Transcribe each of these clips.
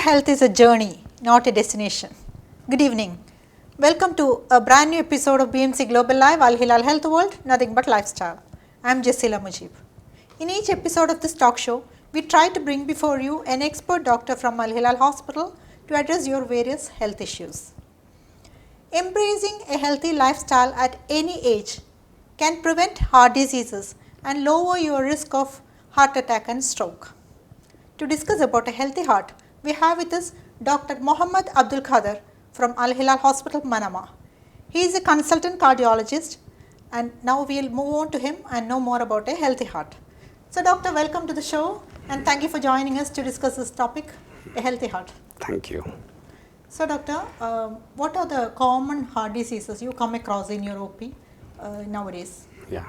health is a journey, not a destination. Good evening. Welcome to a brand new episode of BMC Global Live, AL-HILAL Health World, Nothing But Lifestyle. I am Jasila Mujib. In each episode of this talk show, we try to bring before you an expert doctor from AL-HILAL Hospital to address your various health issues. Embracing a healthy lifestyle at any age can prevent heart diseases and lower your risk of heart attack and stroke. To discuss about a healthy heart, we have with us Dr. Mohammed Abdul Khadir from AlHilal Hospital, Manama. He is a consultant cardiologist, and now we will move on to him and know more about a healthy heart. So, doctor, welcome to the show, and thank you for joining us to discuss this topic, a healthy heart. Thank you. So, doctor, what are the common heart diseases you come across in your OP nowadays? Yeah,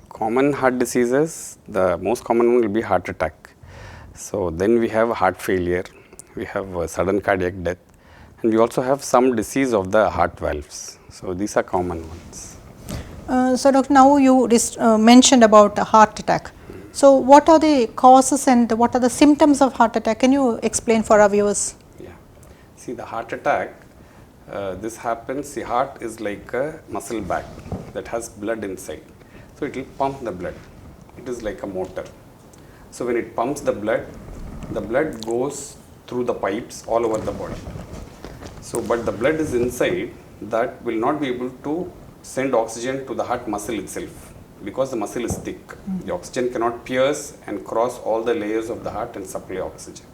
common heart diseases, the most common one will be heart attack. So then we have heart failure, we have sudden cardiac death, and we also have some disease of the heart valves. So these are common ones. So doctor, now you mentioned about heart attack. So what are the causes and what are the symptoms of heart attack? Can you explain for our viewers? Yeah, see the heart attack, this happens, the heart is like a muscle bag that has blood inside. So it will pump the blood, it is like a motor. So when it pumps the blood goes through the pipes all over the body. So but the blood is inside, that will not be able to send oxygen to the heart muscle itself because the muscle is thick. The oxygen cannot pierce and cross all the layers of the heart and supply oxygen.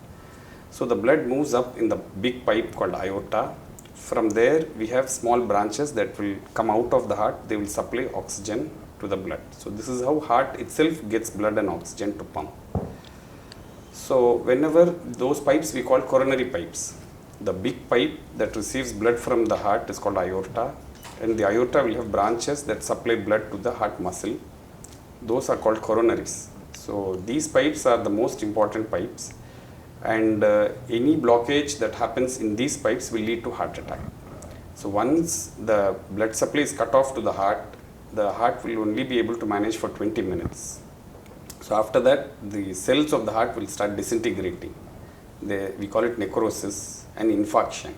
So the blood moves up in the big pipe called aorta. From there we have small branches that will come out of the heart, they will supply oxygen to the blood. So this is how heart itself gets blood and oxygen to pump. So whenever those pipes we call coronary pipes. The big pipe that receives blood from the heart is called aorta, and the aorta will have branches that supply blood to the heart muscle. Those are called coronaries. So these pipes are the most important pipes, and any blockage that happens in these pipes will lead to heart attack. So once the blood supply is cut off to the heart will only be able to manage for 20 minutes. So after that, the cells of the heart will start disintegrating. We call it necrosis and infarction.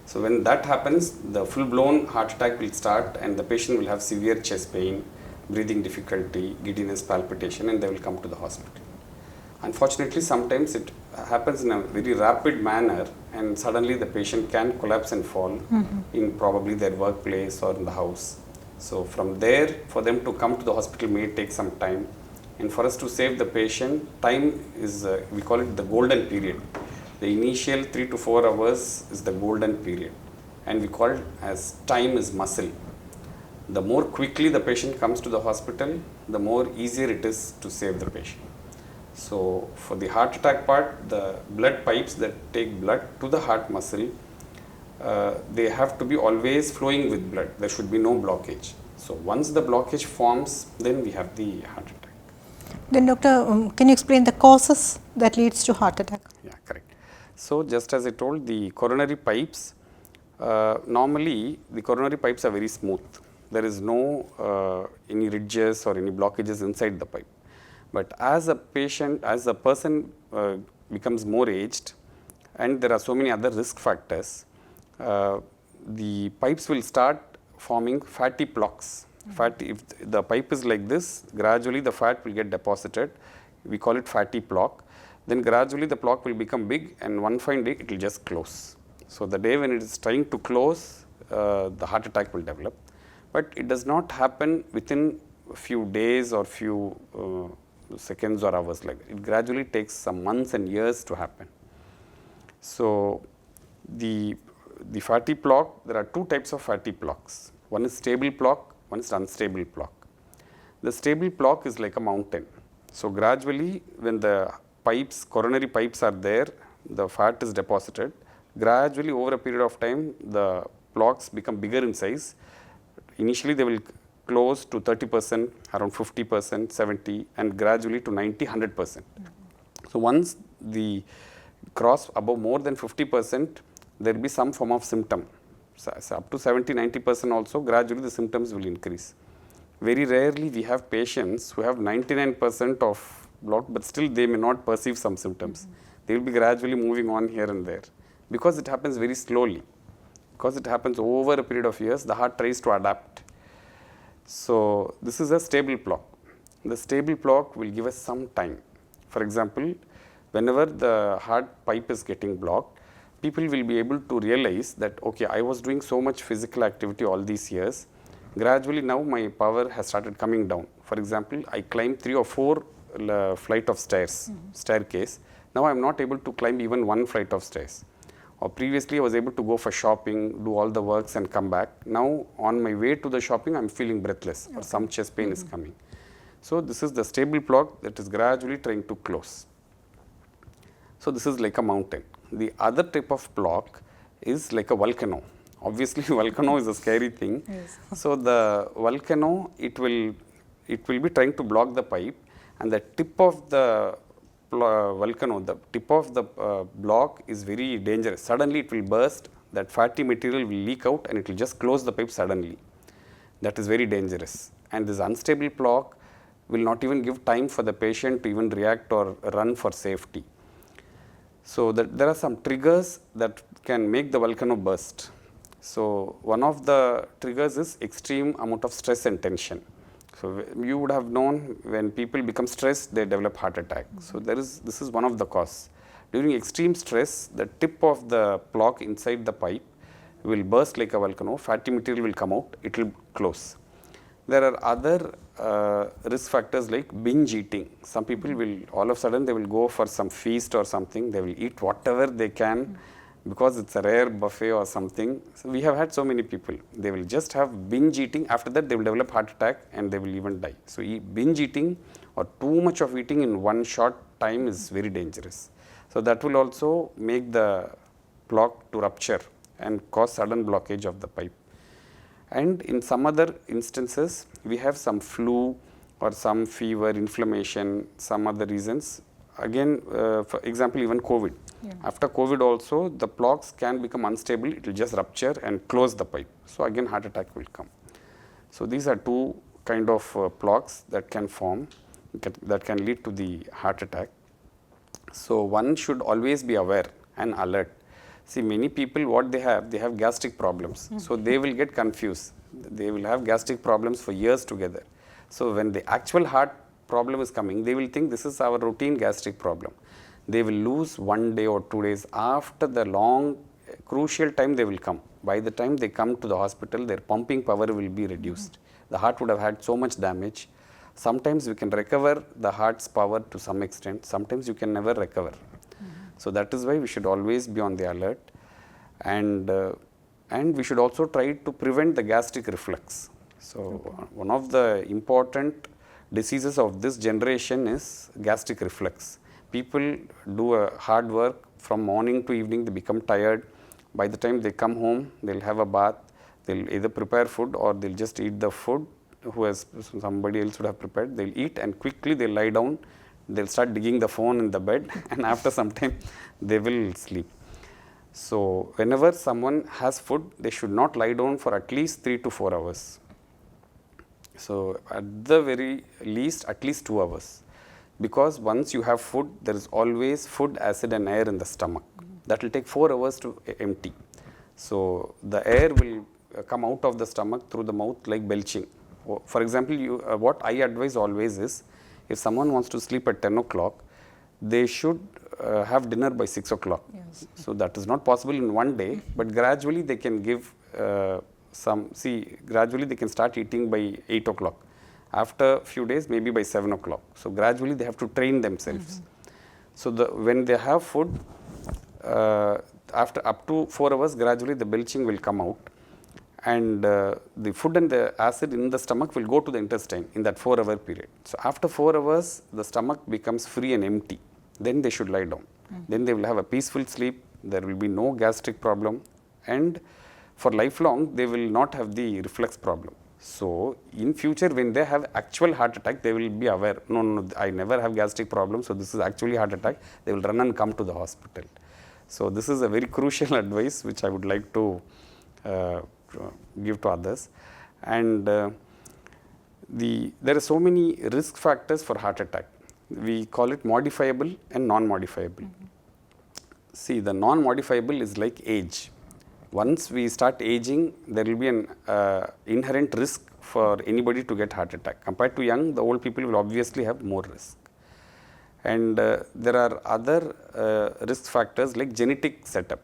So when that happens, the full-blown heart attack will start and the patient will have severe chest pain, breathing difficulty, giddiness, palpitation, and they will come to the hospital. Unfortunately, sometimes it happens in a very rapid manner and suddenly the patient can collapse and fall in probably their workplace or in the house. So from there, for them to come to the hospital may take some time. And for us to save the patient, time is, we call it the golden period. The initial 3 to 4 hours is the golden period. And we call it as time is muscle. The more quickly the patient comes to the hospital, the more easier it is to save the patient. So for the heart attack part, the blood pipes that take blood to the heart muscle, they have to be always flowing with blood. There should be no blockage. So once the blockage forms, then we have the heart attack. Then doctor, can you explain the causes that leads to heart attack? Yeah, correct. So just as I told, the coronary pipes, normally the coronary pipes are very smooth. There is no any ridges or any blockages inside the pipe. But as a person becomes more aged and there are so many other risk factors, the pipes will start forming fatty plaques. If the pipe is like this, gradually the fat will get deposited. We call it fatty plaque. Then gradually the plaque will become big and one fine day it will just close. So the day when it is trying to close, the heart attack will develop. But it does not happen within a few days or few seconds or hours like that. It gradually takes some months and years to happen. So the fatty plaque, there are two types of fatty plaques. One is stable plaque, one is unstable plaque. The stable plaque is like a mountain. So gradually when the coronary pipes are there, the fat is deposited. Gradually over a period of time, the plaques become bigger in size. Initially they will close to 30%, around 50%, 70, and gradually to 90, 100%. So once the cross above more than 50%, there will be some form of symptom. So up to 70, 90% also, gradually the symptoms will increase. Very rarely we have patients who have 99% of block, but still they may not perceive some symptoms. They will be gradually moving on here and there because it happens very slowly. Because it happens over a period of years, the heart tries to adapt. So this is a stable block. The stable block will give us some time. For example, whenever the heart pipe is getting blocked, people will be able to realize that, okay, I was doing so much physical activity all these years. Gradually now my power has started coming down. For example, I climbed 3 or 4 flight of stairs, staircase. Now I am not able to climb even 1 flight of stairs. Or previously I was able to go for shopping, do all the works and come back. Now on my way to the shopping, I am feeling breathless or some chest pain is coming. So this is the stable block that is gradually trying to close. So this is like a mountain. The other type of block is like a volcano. Obviously volcano is a scary thing. Yes. So the volcano, it will be trying to block the pipe, and the tip of the volcano, the tip of the block is very dangerous. Suddenly it will burst, that fatty material will leak out and it will just close the pipe suddenly. That is very dangerous. And this unstable block will not even give time for the patient to even react or run for safety. So there are some triggers that can make the volcano burst. So one of the triggers is extreme amount of stress and tension. So you would have known when people become stressed, they develop heart attack. So this is one of the causes. During extreme stress, the tip of the block inside the pipe will burst like a volcano, fatty material will come out, it will close. There are other risk factors like binge eating. Some people will, all of a sudden they will go for some feast or something, they will eat whatever they can because it's a rare buffet or something. So we have had so many people, they will just have binge eating, after that they will develop heart attack and they will even die. So binge eating or too much of eating in one short time is very dangerous. So that will also make the block to rupture and cause sudden blockage of the pipe. And in some other instances, we have some flu or some fever, inflammation, some other reasons. Again, for example, even COVID. Yeah. After COVID also, the blocks can become unstable, it will just rupture and close the pipe. So again, heart attack will come. So these are two kind of blocks that can form, that can lead to the heart attack. So one should always be aware and alert. See, many people, what they have gastric problems. So they will get confused. They will have gastric problems for years together. So when the actual heart problem is coming, they will think this is our routine gastric problem. They will lose 1 day or 2 days. After the long, crucial time they will come. By the time they come to the hospital, their pumping power will be reduced. The heart would have had so much damage. Sometimes we can recover the heart's power to some extent. Sometimes you can never recover. So that is why we should always be on the alert, and we should also try to prevent the gastric reflux. So one of the important diseases of this generation is gastric reflux. People do a hard work from morning to evening, they become tired. By the time they come home, they'll have a bath, they'll either prepare food or they'll just eat the food somebody else would have prepared. They'll eat and quickly they'll lie down. They'll start digging the phone in the bed and after some time they will sleep. So whenever someone has food, they should not lie down for at least 3 to 4 hours. So at the very least, at least 2 hours. Because once you have food, there is always food, acid and air in the stomach. That will take 4 hours to empty. So the air will come out of the stomach through the mouth like belching. For example, what I advise always is, if someone wants to sleep at 10 o'clock, they should have dinner by 6 o'clock. Yes. So that is not possible in one day, but gradually they can give gradually they can start eating by 8 o'clock. After a few days, maybe by 7 o'clock. So gradually they have to train themselves. So when they have food, after up to 4 hours, gradually the belching will come out. And the food and the acid in the stomach will go to the intestine in that 4-hour period. So after 4 hours, the stomach becomes free and empty. Then they should lie down. Then they will have a peaceful sleep. There will be no gastric problem. And for lifelong, they will not have the reflux problem. So in future, when they have actual heart attack, they will be aware, no, I never have gastric problem. So this is actually heart attack. They will run and come to the hospital. So this is a very crucial advice which I would like to give to others. And there are so many risk factors for heart attack. We call it modifiable and non-modifiable. See, the non-modifiable is like age. Once we start aging, there will be an inherent risk for anybody to get heart attack. Compared to young, the old people will obviously have more risk. And there are other risk factors like genetic setup.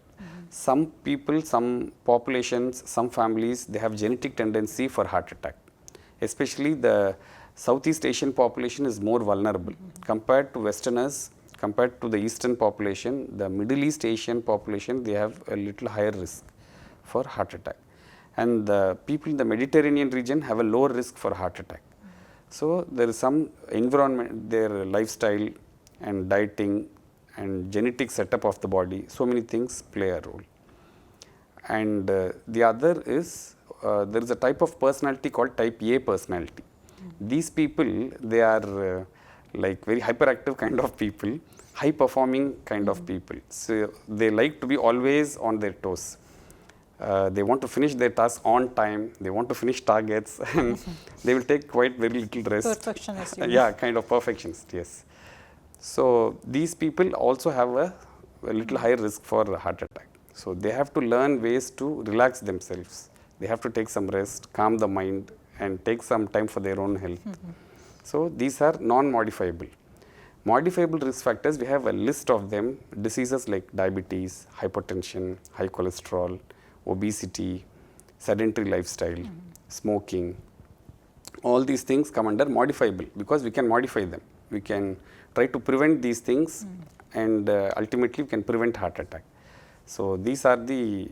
Some people, some populations, some families, they have genetic tendency for heart attack. Especially the Southeast Asian population is more vulnerable compared to Westerners. Compared to the Eastern population, the Middle East Asian population, they have a little higher risk for heart attack. And the people in the Mediterranean region have a lower risk for heart attack. So there is some environment, their lifestyle and dieting and genetic setup of the body, so many things play a role. And the other is, there is a type of personality called type A personality. These people, they are like very hyperactive kind of people, high performing kind of people. So they like to be always on their toes. They want to finish their task on time, they want to finish targets, and they will take quite very little rest. Perfectionist. Yeah, kind of perfectionist, yes. So these people also have a little higher risk for heart attack. So they have to learn ways to relax themselves. They have to take some rest, calm the mind, and take some time for their own health. So these are non-modifiable. Modifiable risk factors, we have a list of them. Diseases like diabetes, hypertension, high cholesterol, obesity, sedentary lifestyle, smoking. All these things come under modifiable because we can modify them. We can try to prevent these things and ultimately we can prevent heart attack. So these are the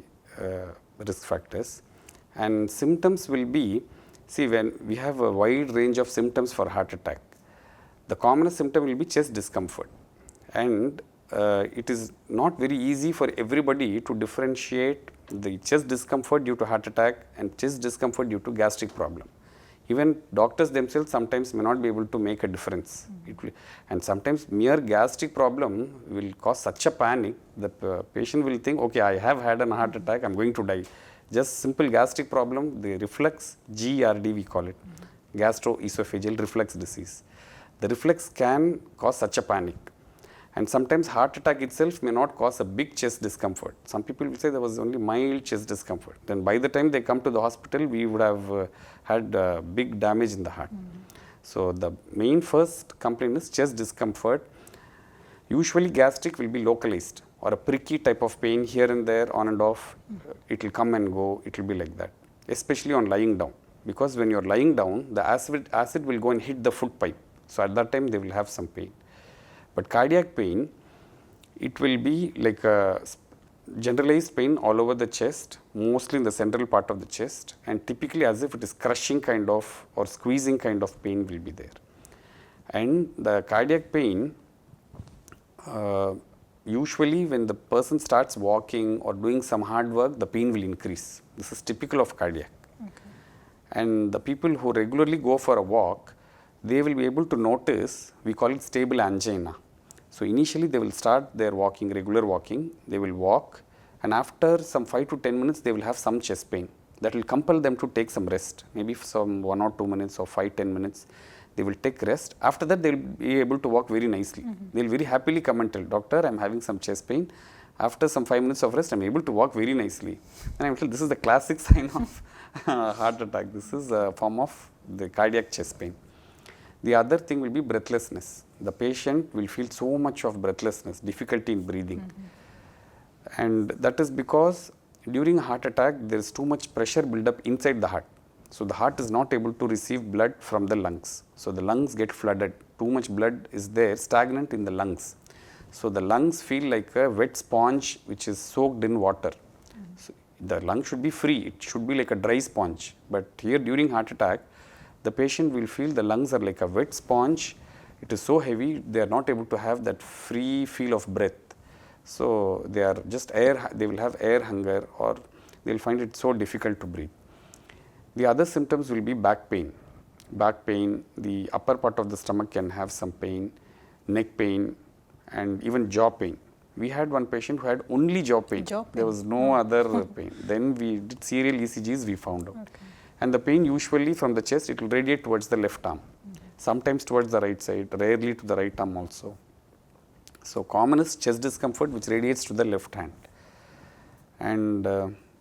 risk factors. And symptoms will be, see, when we have a wide range of symptoms for heart attack, the commonest symptom will be chest discomfort. And it is not very easy for everybody to differentiate the chest discomfort due to heart attack and chest discomfort due to gastric problem. Even doctors themselves sometimes may not be able to make a difference. And sometimes mere gastric problem will cause such a panic, the patient will think, okay, I have had a heart attack, I'm going to die. Just simple gastric problem, the reflux, GERD we call it, gastroesophageal reflux disease. The reflux can cause such a panic. And sometimes heart attack itself may not cause a big chest discomfort. Some people will say there was only mild chest discomfort. Then by the time they come to the hospital, we would have had big damage in the heart. So the main first complaint is chest discomfort. Usually gastric will be localized or a pricky type of pain here and there, on and off. It will come and go, it will be like that. Especially on lying down. Because when you are lying down, the acid will go and hit the foot pipe. So at that time they will have some pain. But cardiac pain, it will be like a generalized pain all over the chest, mostly in the central part of the chest, and typically as if it is crushing kind of or squeezing kind of pain will be there. And the cardiac pain, usually when the person starts walking or doing some hard work, the pain will increase. This is typical of cardiac. Okay. And the people who regularly go for a walk, they will be able to notice, we call it stable angina. So initially they will start their walking, regular walking, they will walk, and after some 5 to 10 minutes they will have some chest pain. That will compel them to take some rest, maybe some 1 or 2 minutes or 5-10 minutes. They will take rest. After that they will be able to walk very nicely. They will very happily come and tell, doctor, I am having some chest pain. After some 5 minutes of rest, I am able to walk very nicely. And I will tell, this is the classic sign of heart attack. This is a form of the cardiac chest pain. The other thing will be breathlessness. The patient will feel so much of breathlessness, difficulty in breathing. And that is because during a heart attack, there is too much pressure build up inside the heart. So the heart is not able to receive blood from the lungs. So the lungs get flooded. Too much blood is there, stagnant in the lungs. So the lungs feel like a wet sponge which is soaked in water. So the lung should be free. It should be like a dry sponge. But here during heart attack, the patient will feel the lungs are like a wet sponge. It is so heavy, they are not able to have that free feel of breath. So they are just they will have air hunger, or they will find it so difficult to breathe. The other symptoms will be back pain. Back pain, the upper part of the stomach can have some pain, neck pain, and even jaw pain. We had one patient who had only jaw pain. There was no other pain. Then we did serial ECGs, we found out. Okay. And the pain usually from the chest, it will radiate towards the left arm. Sometimes towards the right side, rarely to the right arm also. So, common is chest discomfort which radiates to the left hand, and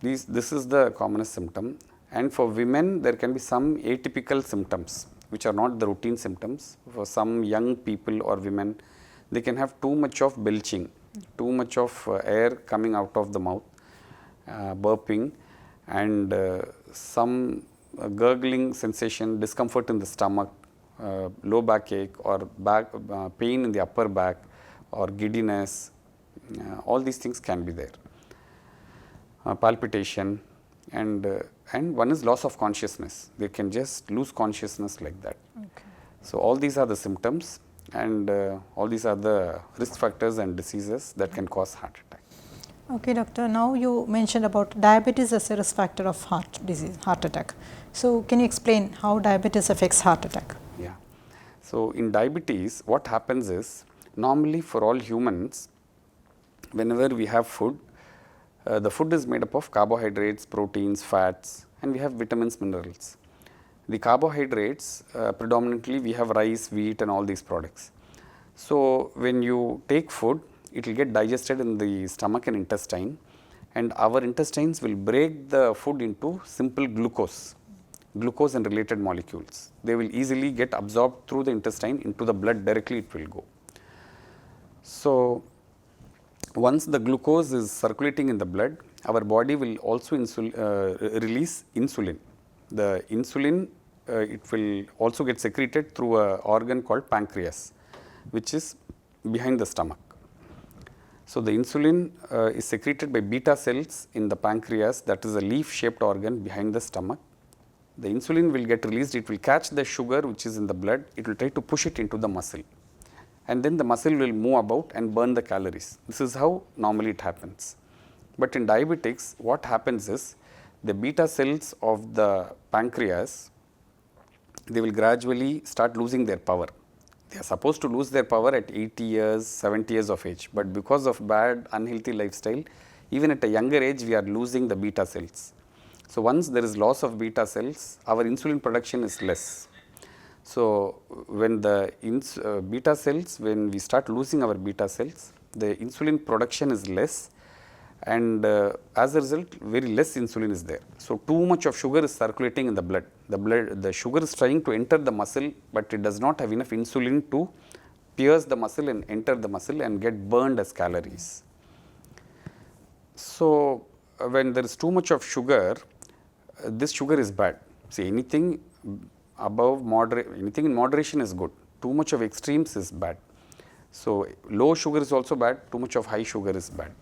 this is the commonest symptom. And for women there can be some atypical symptoms which are not the routine symptoms. For some young people or women, they can have too much of belching, too much of air coming out of the mouth, burping, and some gurgling sensation, discomfort in the stomach, low backache or back pain in the upper back or giddiness. All these things can be there. Palpitation, and one is loss of consciousness. They can just lose consciousness like that. Okay. So, all these are the symptoms, and all these are the risk factors and diseases that can cause heart attack. Okay, doctor. Now you mentioned about diabetes as a risk factor of heart disease, heart attack. So, can you explain how diabetes affects heart attack? Yeah. So, in diabetes, what happens is, normally for all humans, whenever we have food, the food is made up of carbohydrates, proteins, fats, and we have vitamins, minerals. The carbohydrates, predominantly we have rice, wheat, and all these products. So, when you take food, it will get digested in the stomach and intestine, and our intestines will break the food into simple glucose and related molecules. They will easily get absorbed through the intestine into the blood, directly it will go. So, once the glucose is circulating in the blood, our body will also release insulin. The insulin, it will also get secreted through an organ called pancreas, which is behind the stomach. So, the insulin is secreted by beta cells in the pancreas, that is a leaf shaped organ behind the stomach. The insulin will get released, it will catch the sugar which is in the blood, it will try to push it into the muscle, and then the muscle will move about and burn the calories. This is how normally it happens. But in diabetics, what happens is, the beta cells of the pancreas, they will gradually start losing their power. They are supposed to lose their power at 80 years, 70 years of age, but because of bad unhealthy lifestyle, even at a younger age we are losing the beta cells. So, once there is loss of beta cells, our insulin production is less. So, when the beta cells, when we start losing our beta cells, the insulin production is less, and as a result very less insulin is there. So, too much of sugar is circulating in the blood. The sugar is trying to enter the muscle, but it does not have enough insulin to pierce the muscle and enter the muscle and get burned as calories. So, when there is too much of sugar, this sugar is bad. See, anything above moderate, anything in moderation is good. Too much of extremes is bad. So, low sugar is also bad, too much of high sugar is bad.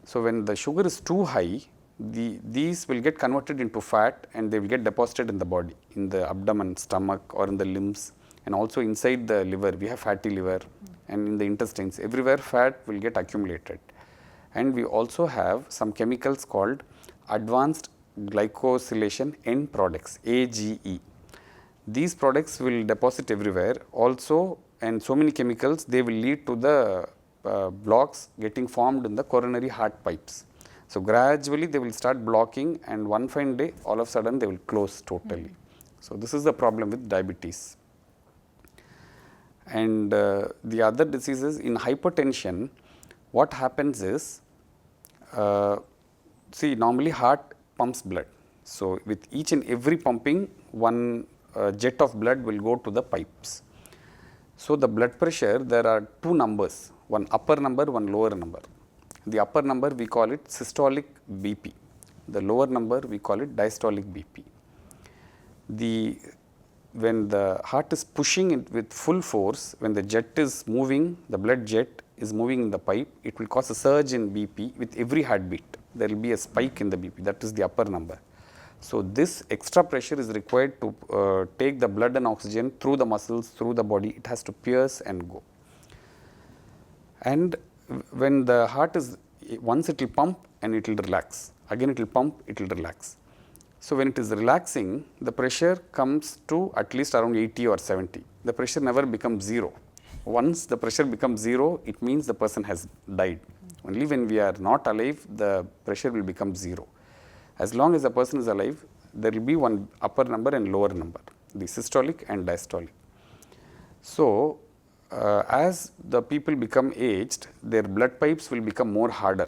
So, when the sugar is too high, these will get converted into fat and they will get deposited in the body, in the abdomen, stomach, or in the limbs, and also inside the liver. We have fatty liver, and in the intestines, everywhere fat will get accumulated. And we also have some chemicals called advanced glycosylation end products, AGE. These products will deposit everywhere also, and so many chemicals, they will lead to the blocks getting formed in the coronary heart pipes. So, gradually they will start blocking, and one fine day all of a sudden they will close totally. So, this is the problem with diabetes. And the other diseases in hypertension, what happens is, see, normally heart pumps blood. So, with each and every pumping, one jet of blood will go to the pipes. So, the blood pressure, there are two numbers, one upper number, one lower number. The upper number we call it systolic BP, the lower number we call it diastolic BP. When the heart is pushing it with full force, when the jet is moving, the blood jet is moving in the pipe, it will cause a surge in BP with every heartbeat. There will be a spike in the BP, that is the upper number. So, this extra pressure is required to take the blood and oxygen through the muscles, through the body, it has to pierce and go. And when the heart is, once it will pump and it will relax, again it will pump, it will relax. So, when it is relaxing, the pressure comes to at least around 80 or 70. The pressure never becomes 0. Once the pressure becomes 0, it means the person has died. Only when we are not alive, the pressure will become 0. As long as the person is alive, there will be one upper number and lower number, the systolic and diastolic. So, as the people become aged, their blood pipes will become more harder.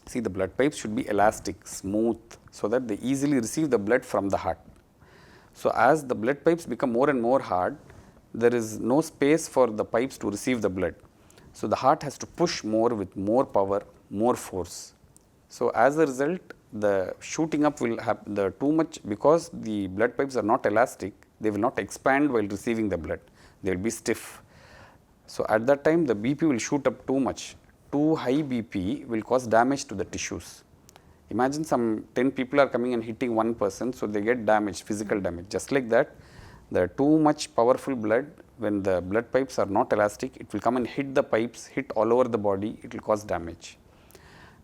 See, the blood pipes should be elastic, smooth, so that they easily receive the blood from the heart. So, as the blood pipes become more and more hard, there is no space for the pipes to receive the blood. So, the heart has to push more with more power, more force. So, as a result, the shooting up will happen the too much, because the blood pipes are not elastic, they will not expand while receiving the blood, they will be stiff. So, at that time the BP will shoot up too much. Too high BP will cause damage to the tissues. Imagine some 10 people are coming and hitting one person, so they get damage, physical damage. Just like that, the too much powerful blood, when the blood pipes are not elastic, it will come and hit the pipes, hit all over the body, it will cause damage.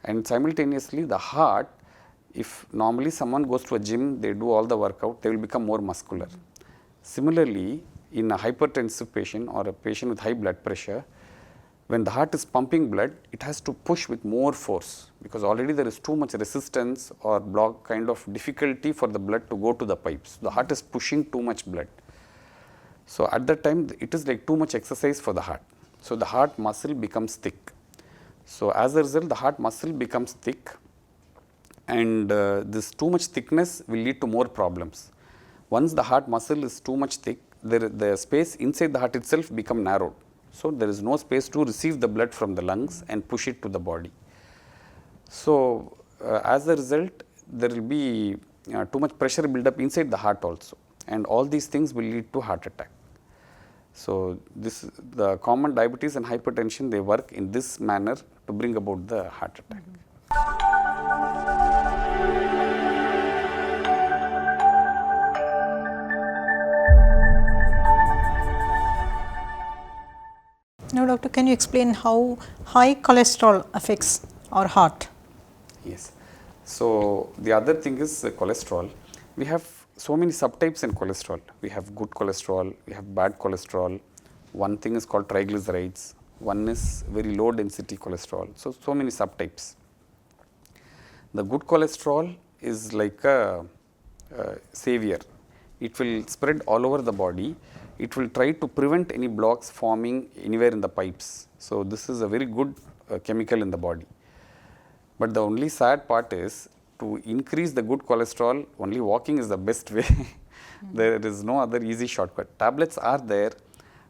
And simultaneously the heart, if normally someone goes to a gym, they do all the workout, they will become more muscular. Similarly, in a hypertensive patient or a patient with high blood pressure, when the heart is pumping blood, it has to push with more force, because already there is too much resistance or block kind of difficulty for the blood to go to the pipes. The heart is pushing too much blood. So, at that time it is like too much exercise for the heart. So, the heart muscle becomes thick. So, as a result, the heart muscle becomes thick, and this too much thickness will lead to more problems. Once the heart muscle is too much thick, the space inside the heart itself become narrowed. So, there is no space to receive the blood from the lungs and push it to the body. So, as a result, there will be too much pressure build up inside the heart also, and all these things will lead to heart attack. So, the common diabetes and hypertension, they work in this manner to bring about the heart attack. Now, doctor, can you explain how high cholesterol affects our heart? Yes. So, the other thing is cholesterol. We have so many subtypes in cholesterol. We have good cholesterol, we have bad cholesterol. One thing is called triglycerides, one is very low density cholesterol. So many subtypes. The good cholesterol is like a savior. It will spread all over the body. It will try to prevent any blocks forming anywhere in the pipes. So, this is a very good chemical in the body. But the only sad part is, to increase the good cholesterol, only walking is the best way. There is no other easy shortcut. Tablets are there,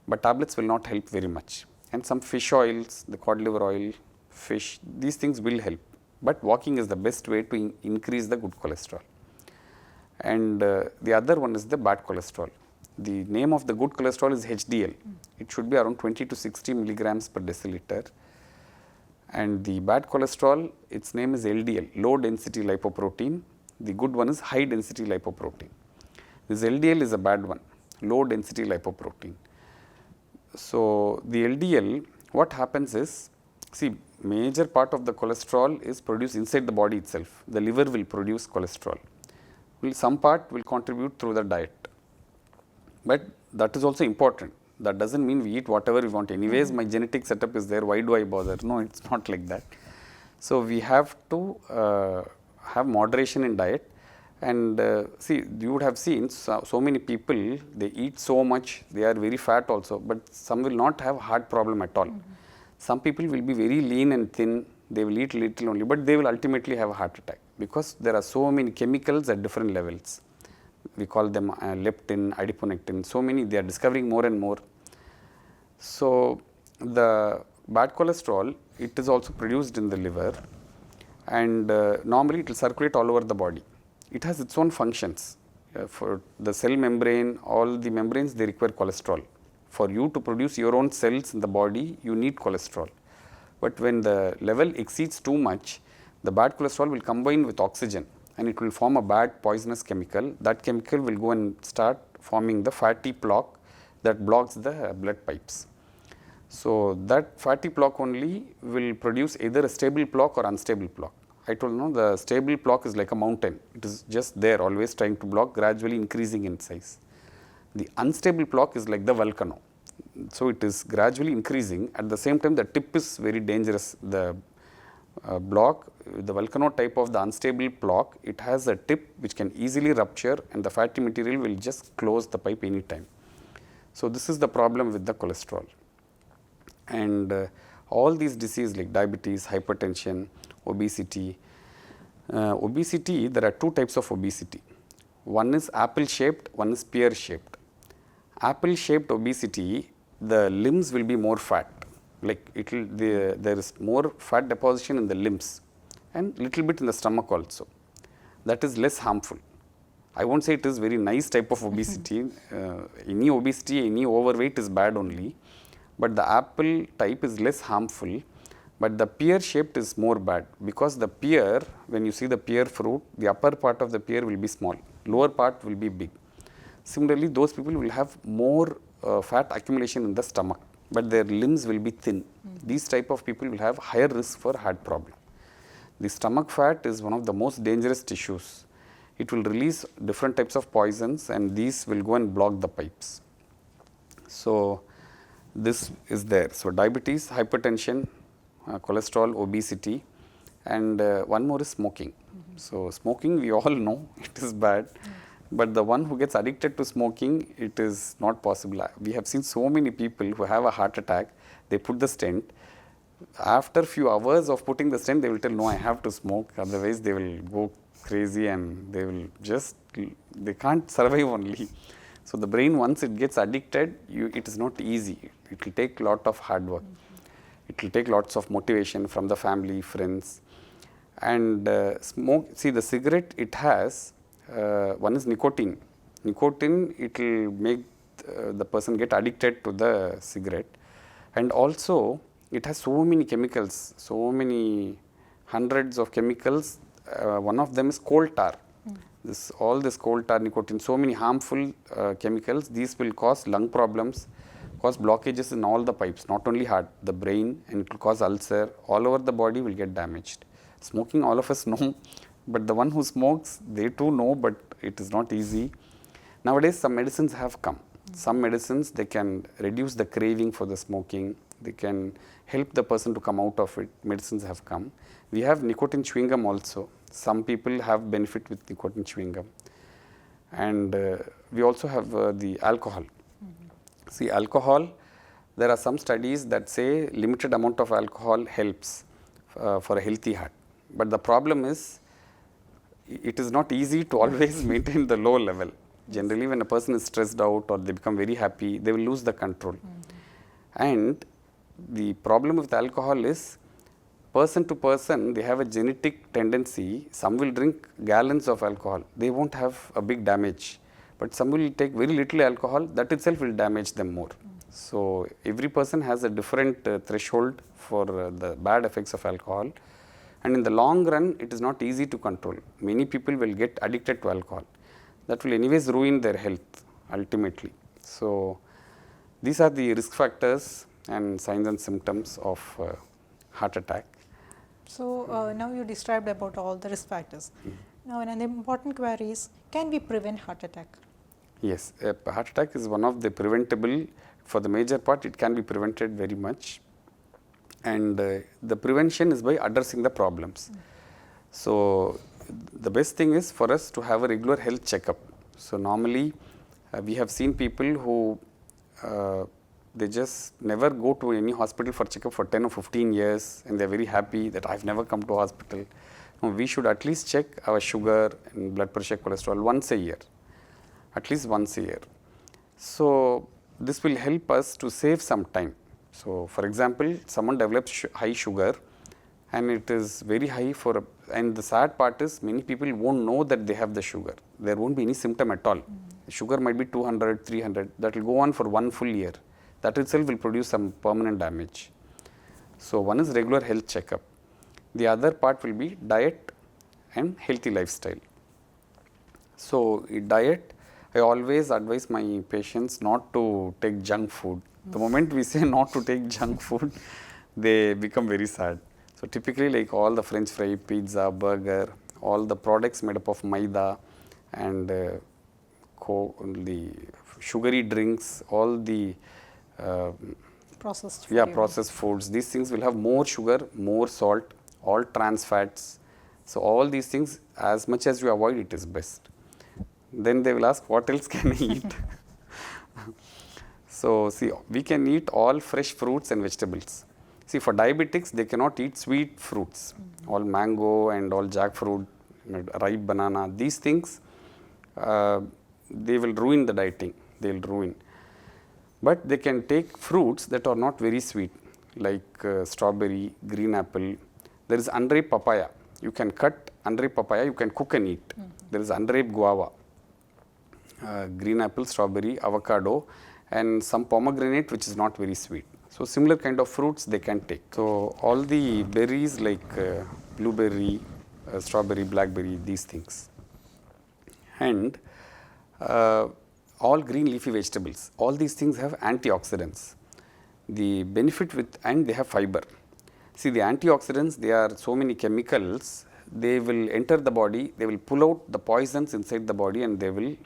but tablets will not help very much. And some fish oils, the cod liver oil, fish, these things will help. But walking is the best way to increase the good cholesterol. And the other one is the bad cholesterol. The name of the good cholesterol is HDL. It should be around 20 to 60 milligrams per deciliter. And the bad cholesterol, its name is LDL, low density lipoprotein. The good one is high density lipoprotein. This LDL is a bad one, low density lipoprotein. So, the LDL, what happens is, see, major part of the cholesterol is produced inside the body itself. The liver will produce cholesterol. Some part will contribute through the diet. But that is also important. That does not mean we eat whatever we want. Anyways, my genetic setup is there, why do I bother? No, it is not like that. So, we have to have moderation in diet. And see, you would have seen so many people, they eat so much, they are very fat also, but some will not have heart problem at all. Some people will be very lean and thin, they will eat little only, but they will ultimately have a heart attack, because there are so many chemicals at different levels. We call them leptin, adiponectin, so many, they are discovering more and more. So, the bad cholesterol, it is also produced in the liver, and normally it will circulate all over the body. It has its own functions. For the cell membrane, all the membranes, they require cholesterol. For you to produce your own cells in the body, you need cholesterol. But when the level exceeds too much, the bad cholesterol will combine with oxygen, and it will form a bad poisonous chemical. That chemical will go and start forming the fatty plaque that blocks the blood pipes. So, that fatty plaque only will produce either a stable plaque or unstable plaque. I told you, the stable plaque is like a mountain. It is just there, always trying to block, gradually increasing in size. The unstable plaque is like the volcano. So, it is gradually increasing. At the same time, the tip is very dangerous. The block, the volcano type of the unstable plaque, it has a tip which can easily rupture, and the fatty material will just close the pipe anytime. So, this is the problem with the cholesterol. And all these diseases like diabetes, hypertension, obesity. Obesity, there are two types of obesity. One is apple shaped, one is pear shaped. Apple shaped obesity, the limbs will be more fat, like there is more fat deposition in the limbs and little bit in the stomach also. That is less harmful. I won't say it is very nice type of obesity. Any obesity, any overweight is bad only, but the apple type is less harmful. But the pear shaped is more bad, because the pear, when you see the pear fruit, the upper part of the pear will be small, lower part will be big. Similarly, those people will have more fat accumulation in the stomach, but their limbs will be thin. These type of people will have higher risk for heart problem. The stomach fat is one of the most dangerous tissues. It will release different types of poisons, and these will go and block the pipes. So this is there. So diabetes, hypertension, cholesterol, obesity, and one more is smoking. So smoking, we all know it is bad, but the one who gets addicted to smoking, it is not possible. We have seen so many people who have a heart attack, they put the stent. After few hours of putting the stent, they will tell, no, I have to smoke, otherwise they will go crazy and they will just, they can't survive only. So the brain, once it gets addicted, it is not easy. It will take a lot of hard work. It will take lots of motivation from the family, friends. And smoke, see the cigarette, it has, one is nicotine. Nicotine, it will make the person get addicted to the cigarette. And also, it has so many chemicals, so many hundreds of chemicals. One of them is coal tar. All this coal tar, nicotine, so many harmful chemicals. These will cause lung problems, cause blockages in all the pipes, not only heart, the brain, and it will cause ulcer. All over the body will get damaged. Smoking, all of us know, but the one who smokes, they too know, but it is not easy. Nowadays, some medicines have come. Some medicines, they can reduce the craving for the smoking. They can help the person to come out of it. Medicines have come. We have nicotine chewing gum also. Some people have benefit with nicotine chewing gum. And we also have the alcohol. See, alcohol, there are some studies that say limited amount of alcohol helps for a healthy heart. But the problem is, it is not easy to always maintain the low level. Generally, when a person is stressed out or they become very happy, they will lose the control. And the problem with alcohol is, person to person, they have a genetic tendency. Some will drink gallons of alcohol. They won't have a big damage. But some will take very little alcohol. That itself will damage them more. So every person has a different threshold for the bad effects of alcohol. And in the long run, it is not easy to control. Many people will get addicted to alcohol. That will anyways ruin their health ultimately. So these are the risk factors and signs and symptoms of heart attack. So now you described about all the risk factors. Now an important query is, can we prevent heart attack? Yes, a heart attack is one of the preventable. For the major part, it can be prevented very much. And the prevention is by addressing the problems. So the best thing is for us to have a regular health checkup. So normally we have seen people who they just never go to any hospital for checkup for 10 or 15 years, and they are very happy that I have never come to hospital. No, we should at least check our sugar and blood pressure, cholesterol once a year, at least once a year. So this will help us to save some time. So for example, someone develops high sugar, and it is very high and the sad part is, many people won't know that they have the sugar. There won't be any symptom at all. Sugar might be 200, 300, that will go on for one full year. That itself will produce some permanent damage. So one is regular health checkup. The other part will be diet and healthy lifestyle. So in diet, I always advise my patients not to take junk food. The moment we say not to take junk food, they become very sad. So typically, like all the French fry, pizza, burger, all the products made up of maida and the sugary drinks, all the processed food. Processed foods. These things will have more sugar, more salt, all trans fats. So all these things, as much as you avoid, it is best. Then they will ask, what else can I eat? So, see, we can eat all fresh fruits and vegetables. See, for diabetics, they cannot eat sweet fruits, all mango and all jackfruit, ripe banana. These things, they will ruin the dieting. They will ruin. But they can take fruits that are not very sweet, like strawberry, green apple. There is unripe papaya. You can cut unripe papaya, you can cook and eat. There is unripe guava, green apple, strawberry, avocado, and some pomegranate which is not very sweet. So, similar kind of fruits they can take. So, all the berries like blueberry, strawberry, blackberry, these things. And all green leafy vegetables, all these things have antioxidants. The benefit with, and they have fiber. See, the antioxidants, they are so many chemicals, they will enter the body, they will pull out the poisons inside the body and they will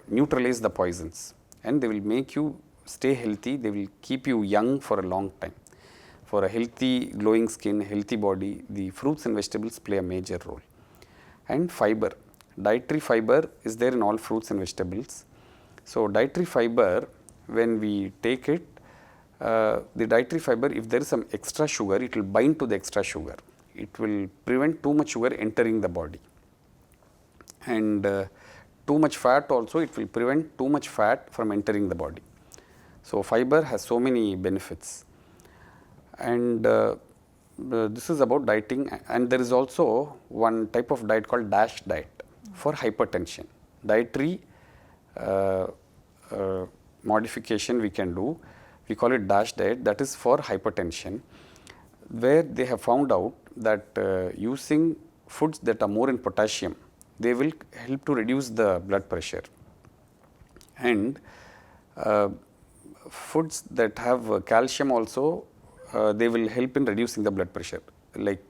neutralize the poisons. And they will make you stay healthy, they will keep you young for a long time. For a healthy, glowing skin, healthy body, the fruits and vegetables play a major role. And fiber, dietary fiber is there in all fruits and vegetables. So, dietary fiber, when we take it, the dietary fiber, if there is some extra sugar, it will bind to the extra sugar. It will prevent too much sugar entering the body. And too much fat also, it will prevent too much fat from entering the body. So, fiber has so many benefits. And this is about dieting, and there is also one type of diet called DASH diet for hypertension. Dietary modification we can do, we call it DASH diet, that is for hypertension, where they have found out that using foods that are more in potassium, they will help to reduce the blood pressure. And foods that have calcium also, they will help in reducing the blood pressure, like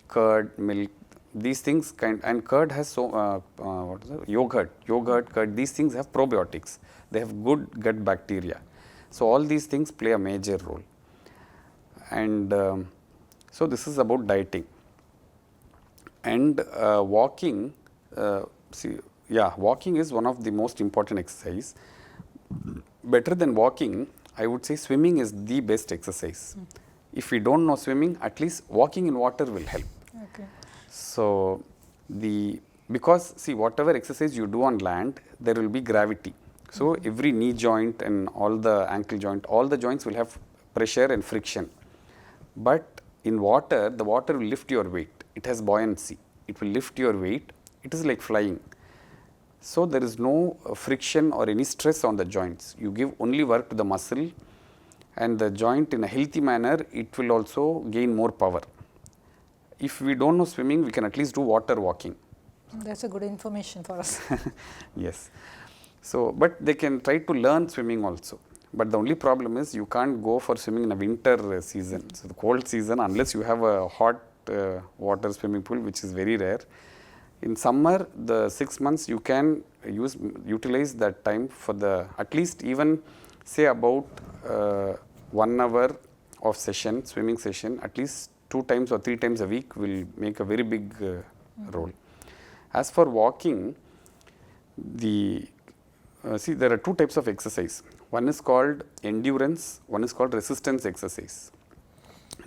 curd, milk, these things and curd has so what is it? Yogurt, curd, these things have probiotics. They have good gut bacteria. So all these things play a major role. And so this is about dieting. And walking, walking is one of the most important exercise. Better than walking, I would say swimming is the best exercise. If we don't know swimming, at least walking in water will help. Okay. So, because see, whatever exercise you do on land, there will be gravity. So, every knee joint and all the ankle joint, all the joints will have pressure and friction. But in water, the water will lift your weight. It has buoyancy. It will lift your weight. It is like flying. So, there is no friction or any stress on the joints. You give only work to the muscle, and the joint in a healthy manner, it will also gain more power. If we don't know swimming, we can at least do water walking. That's a good information for us. Yes. So, but they can try to learn swimming also. But the only problem is you can't go for swimming in a winter season. So, the cold season, unless you have a hot water swimming pool, which is very rare. In summer, the 6 months you can utilize that time for the at least even say about 1 hour of session, swimming session, at least 2 times or 3 times a week will make a very big role. As for walking, see, there are 2 types of exercise. One is called endurance, one is called resistance exercise.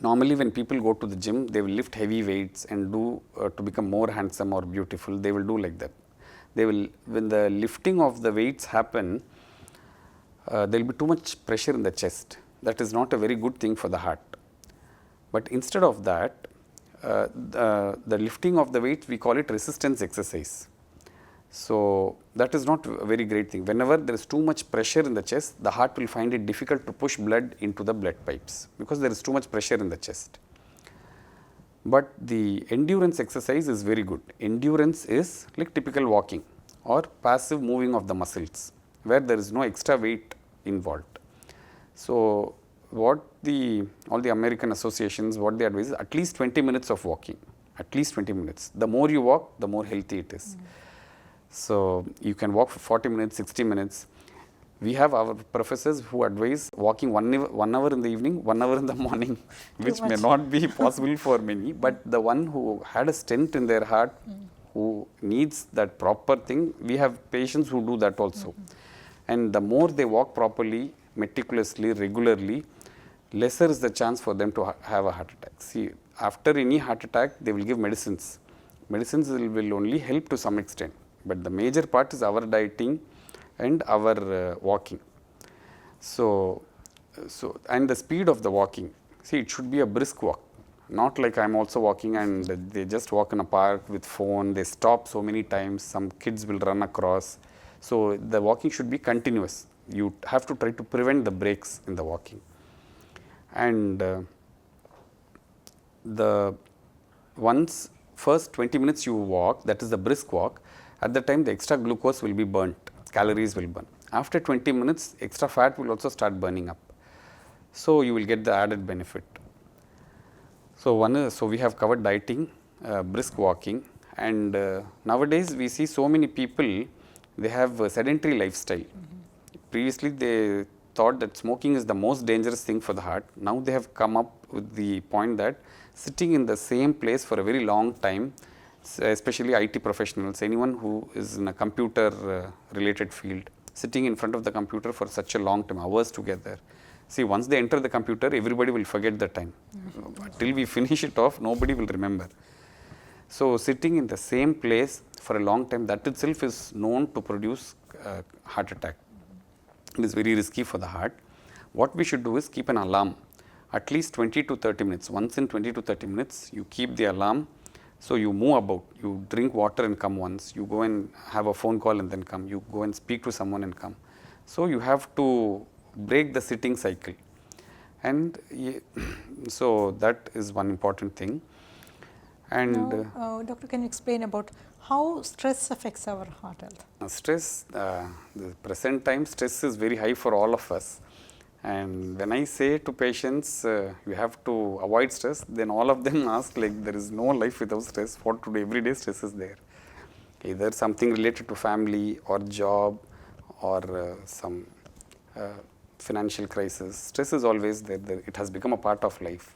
Normally, when people go to the gym, they will lift heavy weights and do to become more handsome or beautiful. They will do like that. They will, when the lifting of the weights happen, there will be too much pressure in the chest. That is not a very good thing for the heart. But instead of that, the lifting of the weights, we call it resistance exercise. So, that is not a very great thing. Whenever there is too much pressure in the chest, the heart will find it difficult to push blood into the blood pipes because there is too much pressure in the chest. But the endurance exercise is very good. Endurance is like typical walking or passive moving of the muscles where there is no extra weight involved. So, what all the American associations, what they advise is at least 20 minutes of walking, at least 20 minutes. The more you walk, the more healthy it is. So, you can walk for 40 minutes, 60 minutes. We have our professors who advise walking 1 hour in the evening, 1 hour in the morning, which may not be possible for many, but the one who had a stent in their heart, who needs that proper thing, we have patients who do that also. And the more they walk properly, meticulously, regularly, lesser is the chance for them to have a heart attack. See, after any heart attack, they will give medicines. Medicines will only help to some extent, but the major part is our dieting and our walking. So, and the speed of the walking. See, it should be a brisk walk, not like I'm also walking and they just walk in a park with phone. They stop so many times. Some kids will run across. So the walking should be continuous. You have to try to prevent the breaks in the walking. And the once first 20 minutes you walk, that is the brisk walk. At the time, the extra glucose will be burnt. Calories will burn. After 20 minutes, extra fat will also start burning up. So you will get the added benefit. So we have covered dieting, brisk walking, and nowadays we see so many people, they have a sedentary lifestyle. Previously they thought that smoking is the most dangerous thing for the heart. Now they have come up with the point that sitting in the same place for a very long time, especially IT professionals, anyone who is in a computer related field, sitting in front of the computer for such a long time, hours together. See, once they enter the computer, everybody will forget the time. Till we finish it off, nobody will remember. So, sitting in the same place for a long time, that itself is known to produce heart attack. It is very risky for the heart. What we should do is keep an alarm at least 20 to 30 minutes. Once in 20 to 30 minutes, you keep the alarm. So, you move about, you drink water and come once, you go and have a phone call and then come, you go and speak to someone and come. So, you have to break the sitting cycle, and so that is one important thing. And now, doctor, can you explain about how stress affects our heart health? Stress, the present time stress is very high for all of us, and when I say to patients you have to avoid stress, then all of them ask like there is no life without stress. What to do? Every day stress is there, either something related to family or job or some financial crisis. Stress is always there. It has become a part of life.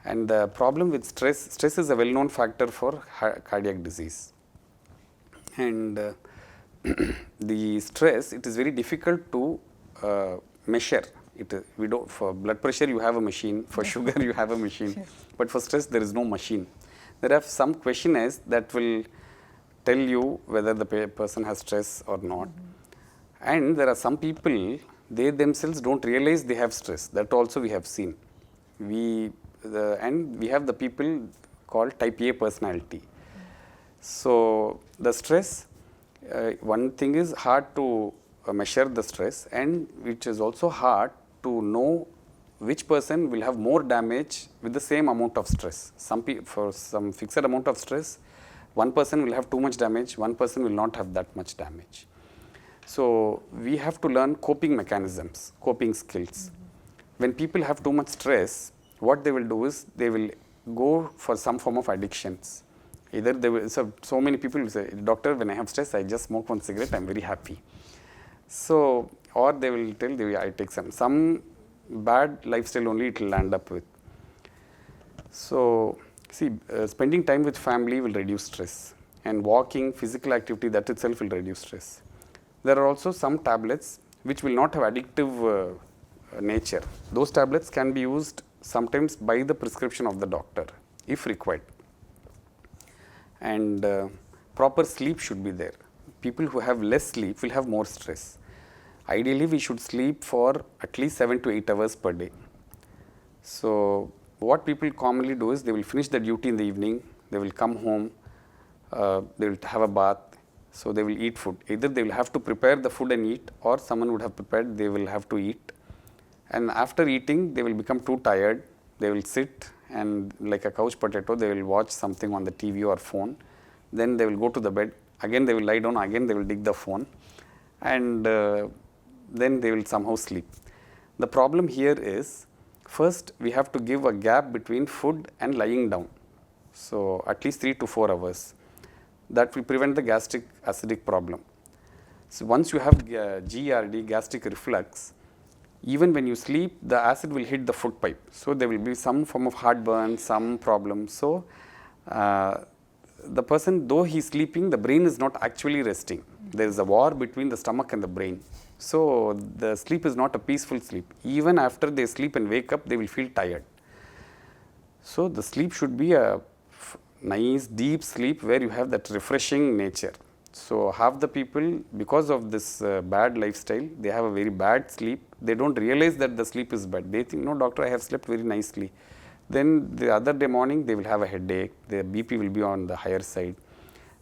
And the problem with stress is a well-known factor for cardiac disease. And the stress, it is very difficult to measure. We don't, for blood pressure you have a machine, for sugar you have a machine, sure. But for stress there is no machine. There are some questionnaires that will tell you whether the person has stress or not. And there are some people, they themselves don't realize they have stress. That also we have seen. And we have the people called type A personality. So the stress, one thing is hard to measure the stress, and which is also hard to know which person will have more damage with the same amount of stress. For some fixed amount of stress, one person will have too much damage, one person will not have that much damage. So we have to learn coping mechanisms, coping skills. When people have too much stress, what they will do is they will go for some form of addictions. Either they will, so many people will say, doctor, when I have stress, I just smoke one cigarette, I'm very happy. So, or they will tell, I take some bad lifestyle only it will land up with. So, see, spending time with family will reduce stress, and walking, physical activity, that itself will reduce stress. There are also some tablets which will not have addictive nature. Those tablets can be used sometimes by the prescription of the doctor if required. And proper sleep should be there. People who have less sleep will have more stress. Ideally, we should sleep for at least 7 to 8 hours per day. So, what people commonly do is they will finish the duty in the evening, they will come home, they will have a bath, so they will eat food. Either they will have to prepare the food and eat, or someone would have prepared, they will have to eat. And after eating, they will become too tired, they will sit and like a couch potato, they will watch something on the TV or phone. Then they will go to the bed, again they will lie down, again they will dig the phone, and then they will somehow sleep. The problem here is, first we have to give a gap between food and lying down. So at least 3 to 4 hours. That will prevent the gastric acidic problem. So once you have GERD, gastric reflux, even when you sleep, the acid will hit the food pipe. So there will be some form of heartburn, some problem. So the person, though he is sleeping, the brain is not actually resting. There is a war between the stomach and the brain. So the sleep is not a peaceful sleep. Even after they sleep and wake up, they will feel tired. So the sleep should be a nice deep sleep where you have that refreshing nature. So half the people, because of this bad lifestyle, they have a very bad sleep. They don't realize that the sleep is bad. They think, no doctor, I have slept very nicely. Then the other day morning, they will have a headache. Their BP will be on the higher side.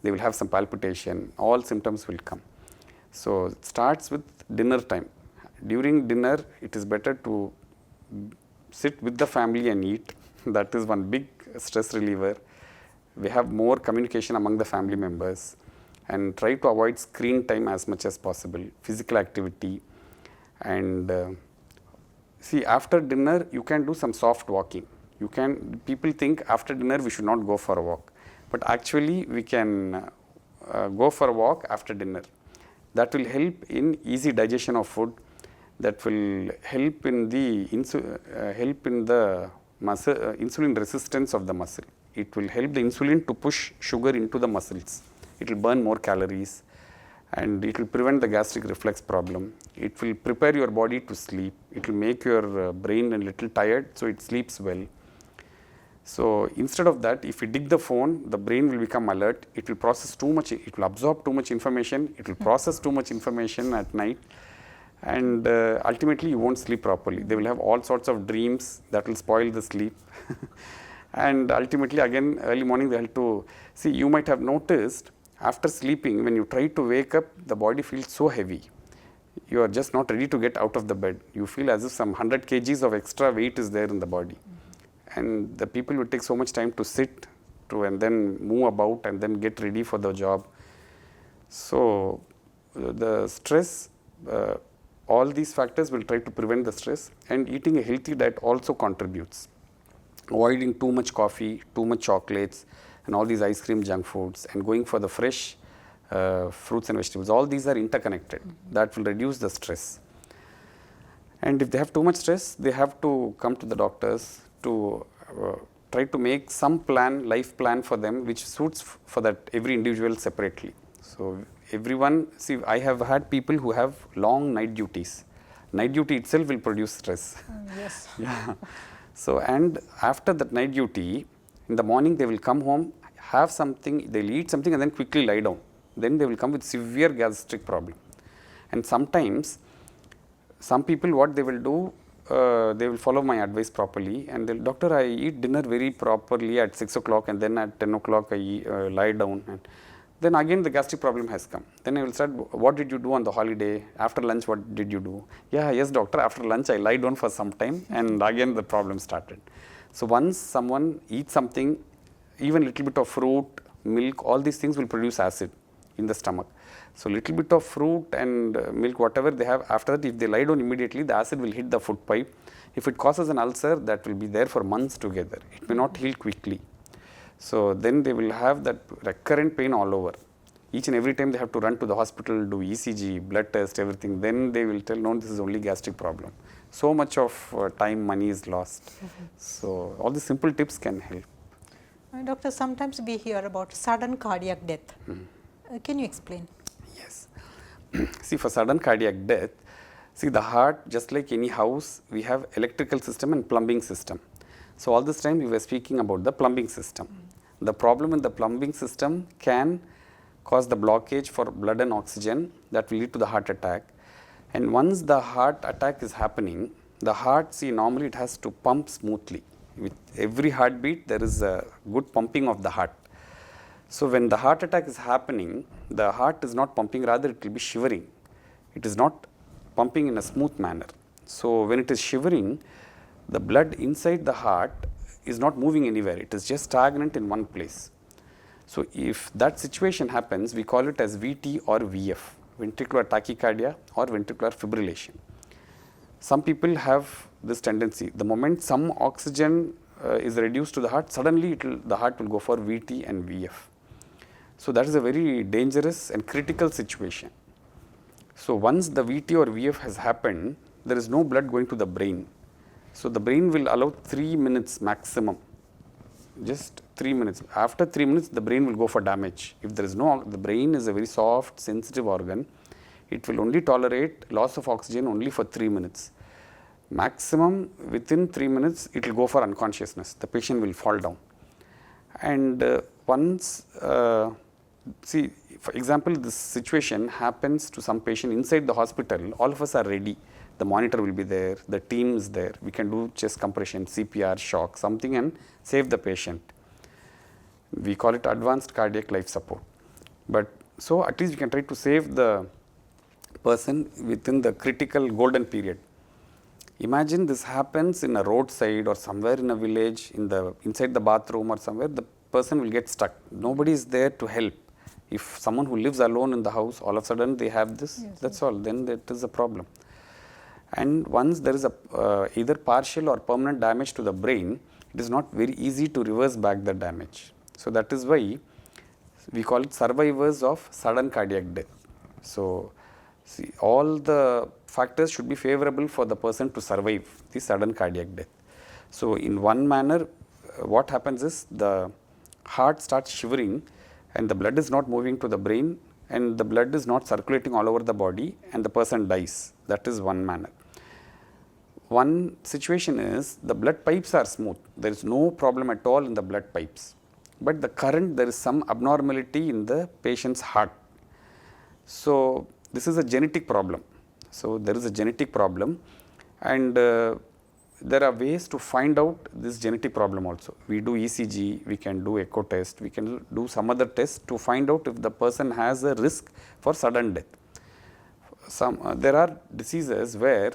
They will have some palpitation. All symptoms will come. So it starts with dinner time. During dinner, it is better to sit with the family and eat. That is one big stress reliever. We have more communication among the family members, and try to avoid screen time as much as possible, physical activity. And see, after dinner, you can do some soft walking. People think after dinner we should not go for a walk, but actually we can go for a walk after dinner. That will help in easy digestion of food. That will help in the muscle, insulin resistance of the muscle. It will help the insulin to push sugar into the muscles. It will burn more calories, and it will prevent the gastric reflux problem. It will prepare your body to sleep. It will make your brain a little tired, so it sleeps well. So instead of that, if you dig the phone, the brain will become alert. It will process too much. It will absorb too much information. It will process too much information at night, and ultimately you won't sleep properly. They will have all sorts of dreams that will spoil the sleep. And ultimately, again, early morning they have to see. You might have noticed after sleeping, when you try to wake up, the body feels so heavy. You are just not ready to get out of the bed. You feel as if some 100 kgs of extra weight is there in the body. And the people will take so much time to sit and then move about and then get ready for the job. So the stress, all these factors will try to prevent the stress, and eating a healthy diet also contributes. Avoiding too much coffee, too much chocolates, and all these ice cream junk foods, and going for the fresh fruits and vegetables. All these are interconnected. That will reduce the stress. And if they have too much stress, they have to come to the doctors to try to make some plan, life plan for them, which suits for that every individual separately. So everyone, see, I have had people who have long night duties. Night duty itself will produce stress. Yes. Yeah. So, and after that night duty, in the morning they will come home, have something, they'll eat something and then quickly lie down. Then they will come with severe gastric problem. And sometimes, some people, what they will do, they will follow my advice properly, and they'll, doctor, I eat dinner very properly at 6 o'clock, and then at 10 o'clock I lie down. And then again the gastric problem has come. Then I will start, what did you do on the holiday? After lunch, what did you do? Yeah, yes doctor, after lunch I lie down for some time, and again the problem started. So once someone eats something, even little bit of fruit, milk, all these things will produce acid in the stomach. So little bit of fruit and milk, whatever they have, after that if they lie down immediately, the acid will hit the food pipe. If it causes an ulcer, that will be there for months together. It may not heal quickly. So then they will have that recurrent pain all over. Each and every time they have to run to the hospital, do ECG, blood test, everything. Then they will tell, no, this is only gastric problem. So much of time, money is lost. So all the simple tips can help. Doctor, sometimes we hear about sudden cardiac death. Can you explain? Yes. See, for sudden cardiac death, see, the heart, just like any house, we have electrical system and plumbing system. So all this time we were speaking about the plumbing system. The problem in the plumbing system can cause the blockage for blood and oxygen that will lead to the heart attack. And once the heart attack is happening, the heart, see, normally it has to pump smoothly. With every heartbeat, there is a good pumping of the heart. So when the heart attack is happening, the heart is not pumping, rather it will be shivering. It is not pumping in a smooth manner. So when it is shivering, the blood inside the heart is not moving anywhere. It is just stagnant in one place. So if that situation happens, we call it as VT or VF, ventricular tachycardia or ventricular fibrillation. Some people have this tendency. The moment some oxygen is reduced to the heart, suddenly the heart will go for VT and VF. So that is a very dangerous and critical situation. So once the VT or VF has happened, there is no blood going to the brain. So the brain will allow 3 minutes maximum just 3 minutes. After 3 minutes, the brain will go for damage. If there is no, the brain is a very soft, sensitive organ. It will only tolerate loss of oxygen only for 3 minutes. Maximum within 3 minutes, it will go for unconsciousness. The patient will fall down. And once, see, for example, this situation happens to some patient inside the hospital, all of us are ready. The monitor will be there, the team is there, we can do chest compression, CPR, shock, something and save the patient. We call it advanced cardiac life support. But so at least we can try to save the person within the critical golden period. Imagine this happens in a roadside or somewhere in a village, inside the bathroom or somewhere, the person will get stuck. Nobody is there to help. If someone who lives alone in the house, all of a sudden they have this, yes, that's all, then that is a problem. And once there is a either partial or permanent damage to the brain, it is not very easy to reverse back the damage. So that is why we call it survivors of sudden cardiac death. So see, all the factors should be favorable for the person to survive the sudden cardiac death. So in one manner, what happens is the heart starts shivering and the blood is not moving to the brain and the blood is not circulating all over the body and the person dies. That is one manner. One situation is the blood pipes are smooth. There is no problem at all in the blood pipes. But the current, there is some abnormality in the patient's heart. So this is a genetic problem. So there is a genetic problem and there are ways to find out this genetic problem also. We do ECG, we can do echo test, we can do some other tests to find out if the person has a risk for sudden death. There are diseases where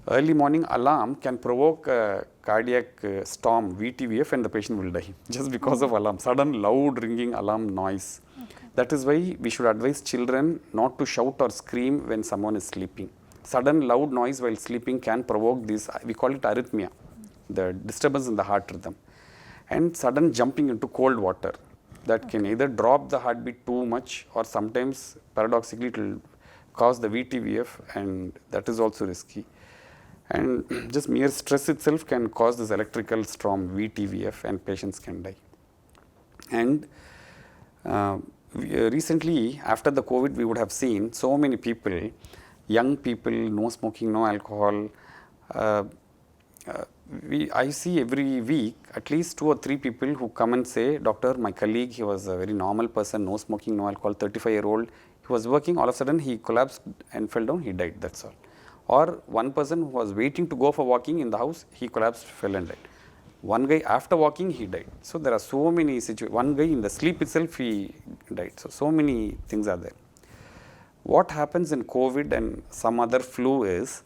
early morning alarm can provoke a cardiac storm, VTVF, and the patient will die just because of alarm, sudden loud ringing alarm noise. Okay. That is why we should advise children not to shout or scream when someone is sleeping. Sudden loud noise while sleeping can provoke this, we call it arrhythmia, the disturbance in the heart rhythm. And sudden jumping into cold water, that can either drop the heartbeat too much or sometimes paradoxically it will cause the VTVF, and that is also risky. And just mere stress itself can cause this electrical storm, VTVF, and patients can die. And recently, after the COVID, we would have seen so many people, young people, no smoking, no alcohol. I see every week at least 2 or 3 people who come and say, doctor, my colleague, he was a very normal person, no smoking, no alcohol, 35-year-old. He was working, all of a sudden he collapsed and fell down, he died, that's all. Or one person who was waiting to go for walking in the house, he collapsed, fell and died. One guy after walking, he died. So there are so many situations. One guy in the sleep itself, he died. So many things are there. What happens in COVID and some other flu is,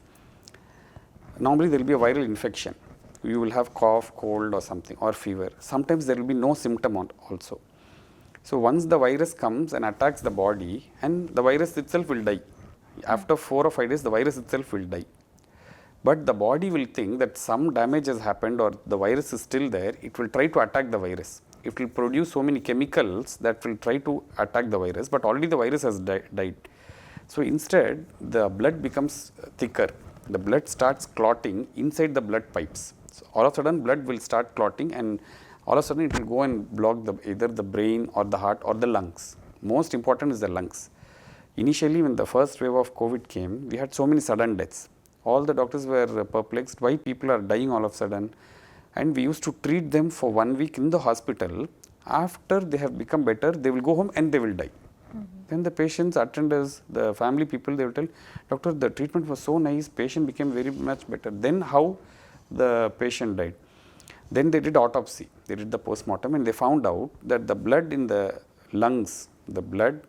normally there will be a viral infection. You will have cough, cold or something, or fever. Sometimes there will be no symptom also. So once the virus comes and attacks the body, and the virus itself will die. After 4 or 5 days, the virus itself will die. But the body will think that some damage has happened or the virus is still there. It will try to attack the virus. It will produce so many chemicals that will try to attack the virus, but already the virus has died. So instead, the blood becomes thicker. The blood starts clotting inside the blood pipes. So all of a sudden, blood will start clotting and all of a sudden it will go and block either the brain or the heart or the lungs. Most important is the lungs. Initially, when the first wave of COVID came, we had so many sudden deaths. All the doctors were perplexed why people are dying all of a sudden, and we used to treat them for 1 week in the hospital. After they have become better, they will go home and they will die. Then the patients, attenders, the family people, they will tell, doctor, the treatment was so nice, patient became very much better. Then how the patient died? Then they did autopsy, they did the postmortem, and they found out that the blood in the lungs, the blood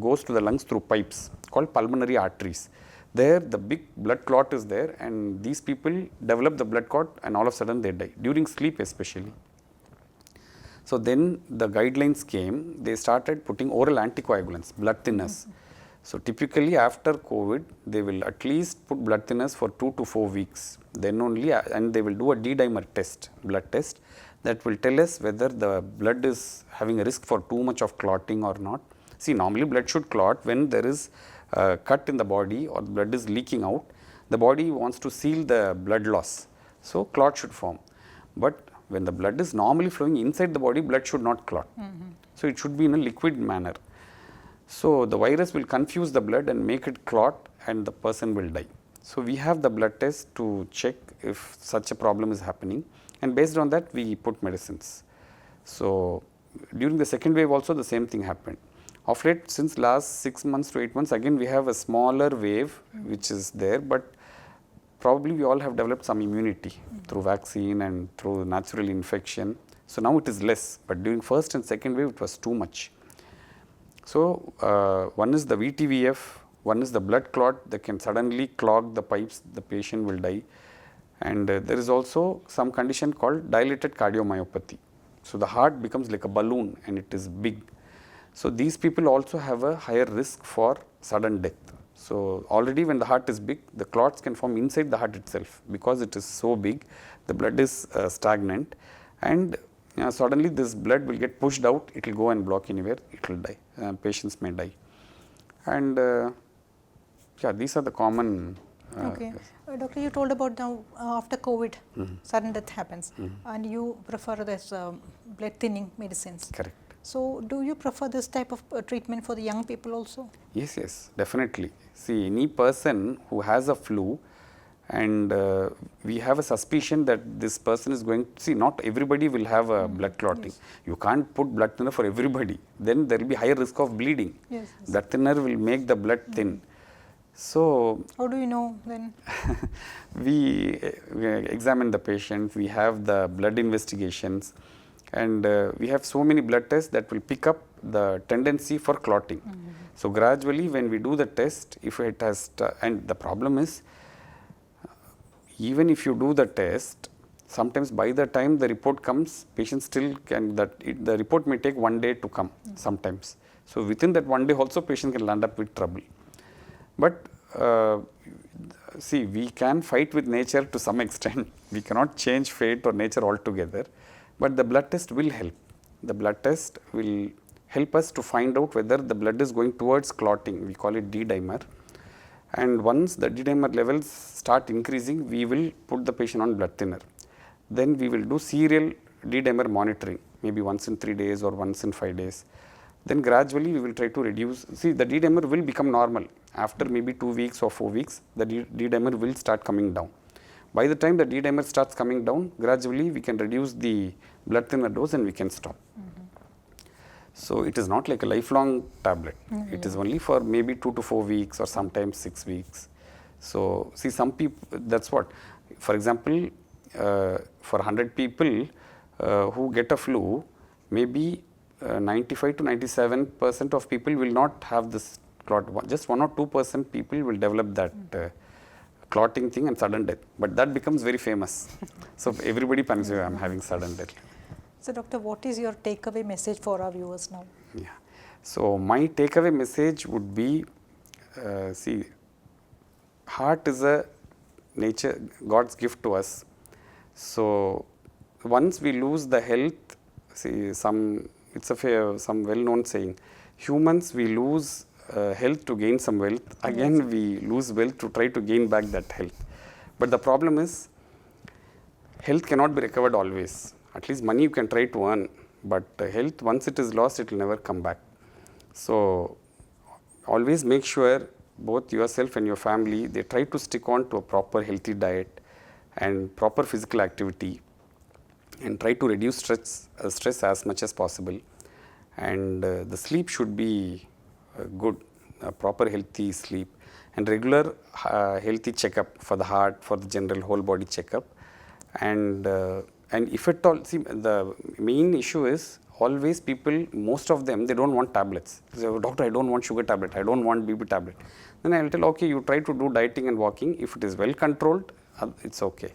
goes to the lungs through pipes called pulmonary arteries. There the big blood clot is there, and these people develop the blood clot and all of a sudden they die, during sleep especially. So then the guidelines came, they started putting oral anticoagulants, blood thinners. So typically after COVID, they will at least put blood thinners for 2 to 4 weeks. Then only, and they will do a D-dimer test, blood test, that will tell us whether the blood is having a risk for too much of clotting or not. See, normally blood should clot when there is a cut in the body or the blood is leaking out. The body wants to seal the blood loss. So clot should form. But When the blood is normally flowing inside the body, blood should not clot. So it should be in a liquid manner. So the virus will confuse the blood and make it clot, and the person will die. So we have the blood test to check if such a problem is happening, and based on that we put medicines. So during the second wave also the same thing happened. Of late, since last 6 months to 8 months, again we have a smaller wave which is there, but probably we all have developed some immunity through vaccine and through natural infection. So now it is less, but during first and second wave it was too much. So one is the VTVF, one is the blood clot that can suddenly clog the pipes, the patient will die. And there is also some condition called dilated cardiomyopathy. So the heart becomes like a balloon and it is big. So these people also have a higher risk for sudden death. So already when the heart is big, the clots can form inside the heart itself. Because it is so big, the blood is stagnant, and suddenly this blood will get pushed out, it will go and block anywhere, it will die. Patients may die. And yeah, these are the common. Okay. Doctor, you told about now after COVID, sudden death happens, and you prefer this blood thinning medicines. Correct. So, do you prefer this type of treatment for the young people also? Yes, yes, definitely. See, any person who has a flu and we have a suspicion that this person is going to, see, not everybody will have a blood clotting. Yes. You can't put blood thinner for everybody. Then there will be higher risk of bleeding. Yes. Blood thinner will make the blood thin. So, how do you know then? we examine the patient, we have the blood investigations, and we have so many blood tests that will pick up the tendency for clotting. So gradually when we do the test, if it has, and the problem is, even if you do the test, sometimes by the time the report comes, patient still can, the report may take 1 day to come sometimes. So within that 1 day also patient can land up with trouble. But see, we can fight with nature to some extent. We cannot change fate or nature altogether, but the blood test will help. The blood test will help us to find out whether the blood is going towards clotting. We call it D-dimer. And once the D-dimer levels start increasing, we will put the patient on blood thinner. Then we will do serial D-dimer monitoring, maybe once in 3 days or once in 5 days. Then gradually we will try to reduce. See, the D-dimer will become normal. After maybe 2 weeks or 4 weeks, the D-dimer will start coming down. By the time the D-dimer starts coming down, gradually we can reduce the blood thinner dose and we can stop. So it is not like a lifelong tablet. It is only for maybe 2 to 4 weeks or sometimes 6 weeks. So see, some people, that's what. For example, for 100 people who get a flu, maybe 95 to 97% of people will not have this clot. Just 1 or 2% people will develop that clotting thing and sudden death. But that becomes very famous. So everybody panics, I'm having sudden death. So doctor, what is your takeaway message for our viewers now? Yeah. So my takeaway message would be, see, heart is a nature, God's gift to us. So once we lose the health, see, some well-known saying, humans, we lose health to gain some wealth. Again, we lose wealth to try to gain back that health. But the problem is, health cannot be recovered always. At least money you can try to earn, but health, once it is lost, it will never come back. So always make sure both yourself and your family, they try to stick on to a proper healthy diet and proper physical activity, and try to reduce stress as much as possible. And the sleep should be good, proper healthy sleep, and regular healthy checkup for the heart, for the general whole body checkup. And if at all, see, the main issue is always people, most of them, they don't want tablets. They say, oh, doctor, I don't want sugar tablet, I don't want BP tablet. Then I will tell, okay, you try to do dieting and walking. If it is well controlled, it's okay.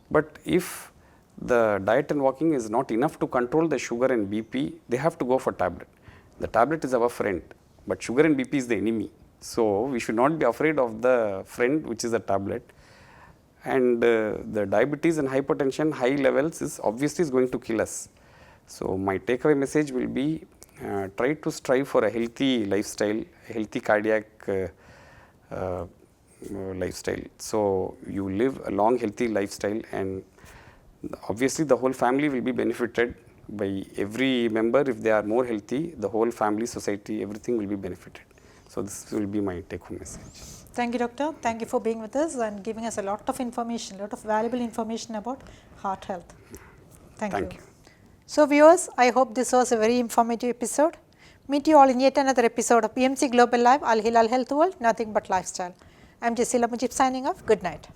But if the diet and walking is not enough to control the sugar and BP, they have to go for tablet. The tablet is our friend, but sugar and BP is the enemy. So we should not be afraid of the friend, which is a tablet. And the diabetes and hypertension, high levels is obviously going to kill us. So my takeaway message will be, try to strive for a healthy lifestyle, a healthy cardiac lifestyle. So you live a long healthy lifestyle, and Obviously, the whole family will be benefited by every member. If they are more healthy, the whole family, society, everything will be benefited. So, this will be my take home message. Thank you, doctor. Thank you for being with us and giving us a lot of information, a lot of valuable information about heart health. Thank you. So, viewers, I hope this was a very informative episode. Meet you all in yet another episode of BMC Global Live, AlHilal Health World, Nothing But Lifestyle. I am Jasila Mujib signing off. Good night.